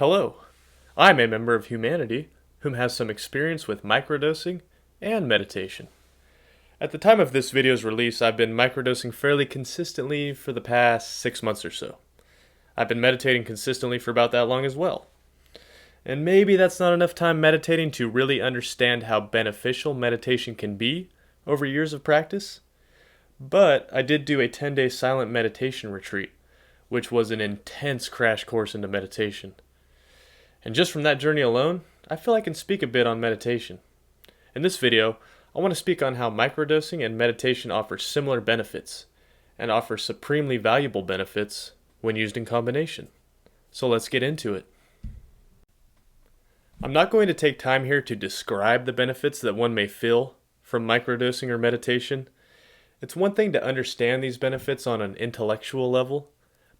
Hello, I'm a member of humanity whom has some experience with microdosing and meditation. At the time of this video's release, I've been microdosing fairly consistently for the past 6 months or so. I've been meditating consistently for about that long as well. And maybe that's not enough time meditating to really understand how beneficial meditation can be over years of practice. But I did do a 10-day silent meditation retreat, which was an intense crash course into meditation. And just from that journey alone, I feel I can speak a bit on meditation. In this video, I want to speak on how microdosing and meditation offer similar benefits, and offer supremely valuable benefits when used in combination. So let's get into it. I'm not going to take time here to describe the benefits that one may feel from microdosing or meditation. It's one thing to understand these benefits on an intellectual level,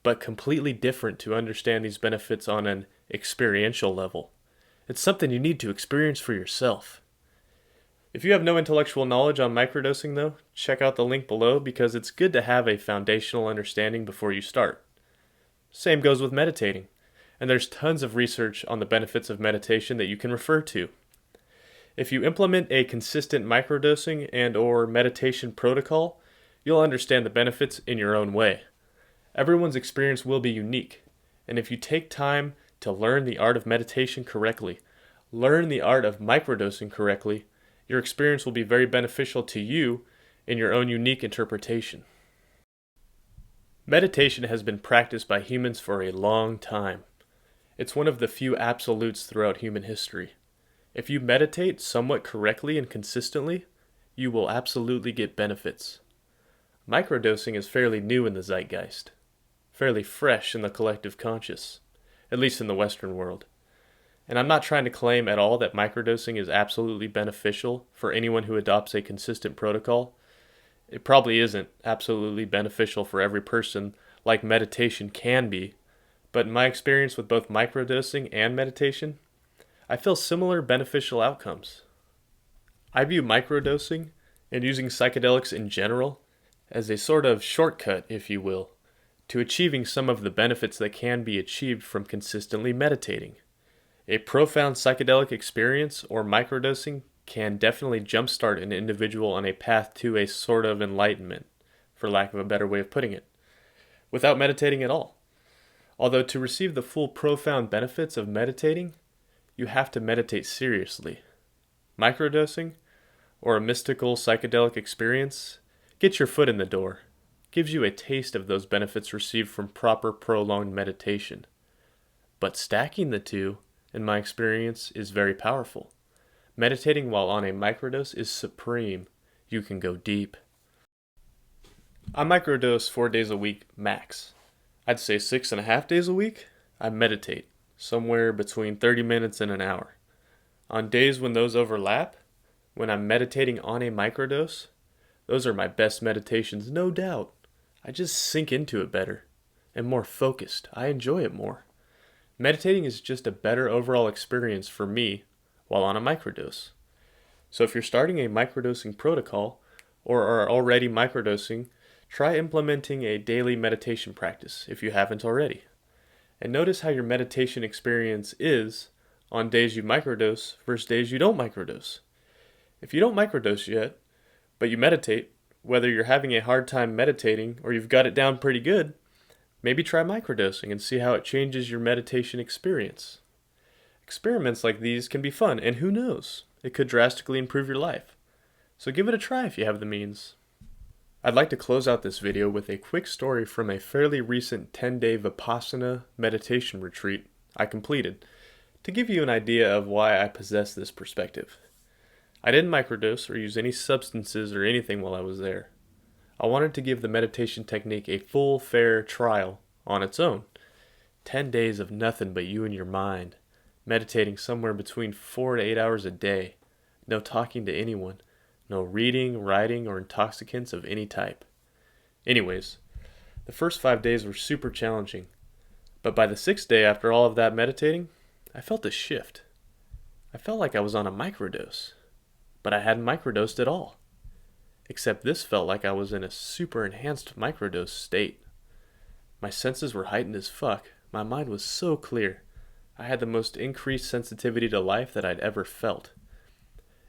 but completely different to understand these benefits on an experiential level. It's something you need to experience for yourself. If you have no intellectual knowledge on microdosing though, check out the link below because it's good to have a foundational understanding before you start. Same goes with meditating, and there's tons of research on the benefits of meditation that you can refer to. If you implement a consistent microdosing and/or meditation protocol, you'll understand the benefits in your own way. Everyone's experience will be unique, and if you take time to learn the art of meditation correctly, learn the art of microdosing correctly, your experience will be very beneficial to you in your own unique interpretation. Meditation has been practiced by humans for a long time. It's one of the few absolutes throughout human history. If you meditate somewhat correctly and consistently, you will absolutely get benefits. Microdosing is fairly new in the zeitgeist, fairly fresh in the collective conscious, at least in the Western world. And I'm not trying to claim at all that microdosing is absolutely beneficial for anyone who adopts a consistent protocol. It probably isn't absolutely beneficial for every person like meditation can be, but in my experience with both microdosing and meditation, I feel similar beneficial outcomes. I view microdosing and using psychedelics in general as a sort of shortcut, if you will, to achieving some of the benefits that can be achieved from consistently meditating. A profound psychedelic experience or microdosing can definitely jumpstart an individual on a path to a sort of enlightenment, for lack of a better way of putting it, without meditating at all. Although to receive the full profound benefits of meditating, you have to meditate seriously. Microdosing, or a mystical psychedelic experience, gets your foot in the door, gives you a taste of those benefits received from proper prolonged meditation. But stacking the two, in my experience, is very powerful. Meditating while on a microdose is supreme. You can go deep. I microdose 4 days a week max. I'd say 6.5 days a week, I meditate, somewhere between 30 minutes and an hour. On days when those overlap, when I'm meditating on a microdose, those are my best meditations, no doubt. I just sink into it better, and more focused. I enjoy it more. Meditating is just a better overall experience for me while on a microdose. So if you're starting a microdosing protocol, or are already microdosing, try implementing a daily meditation practice if you haven't already. And notice how your meditation experience is on days you microdose versus days you don't microdose. If you don't microdose yet, but you meditate, whether you're having a hard time meditating or you've got it down pretty good, maybe try microdosing and see how it changes your meditation experience. Experiments like these can be fun, and who knows, it could drastically improve your life. So give it a try if you have the means. I'd like to close out this video with a quick story from a fairly recent 10-day Vipassana meditation retreat I completed, to give you an idea of why I possess this perspective. I didn't microdose or use any substances or anything while I was there. I wanted to give the meditation technique a full, fair trial on its own. 10 days of nothing but you and your mind, meditating somewhere between 4 to 8 hours a day, no talking to anyone, no reading, writing, or intoxicants of any type. Anyways, the first 5 days were super challenging, but by the 6th day after all of that meditating, I felt a shift. I felt like I was on a microdose, but I hadn't microdosed at all. Except this felt like I was in a super enhanced microdose state. My senses were heightened as fuck. My mind was so clear. I had the most increased sensitivity to life that I'd ever felt.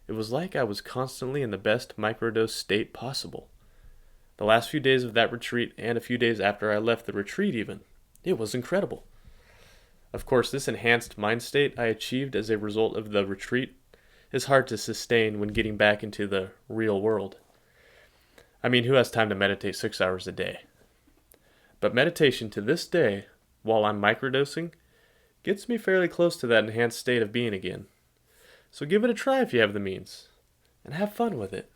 It was like I was constantly in the best microdose state possible. The last few days of that retreat, and a few days after I left the retreat even, it was incredible. Of course, this enhanced mind state I achieved as a result of the retreat is hard to sustain when getting back into the real world. I mean, who has time to meditate 6 hours a day? But meditation to this day, while I'm microdosing, gets me fairly close to that enhanced state of being again. So give it a try if you have the means, and have fun with it.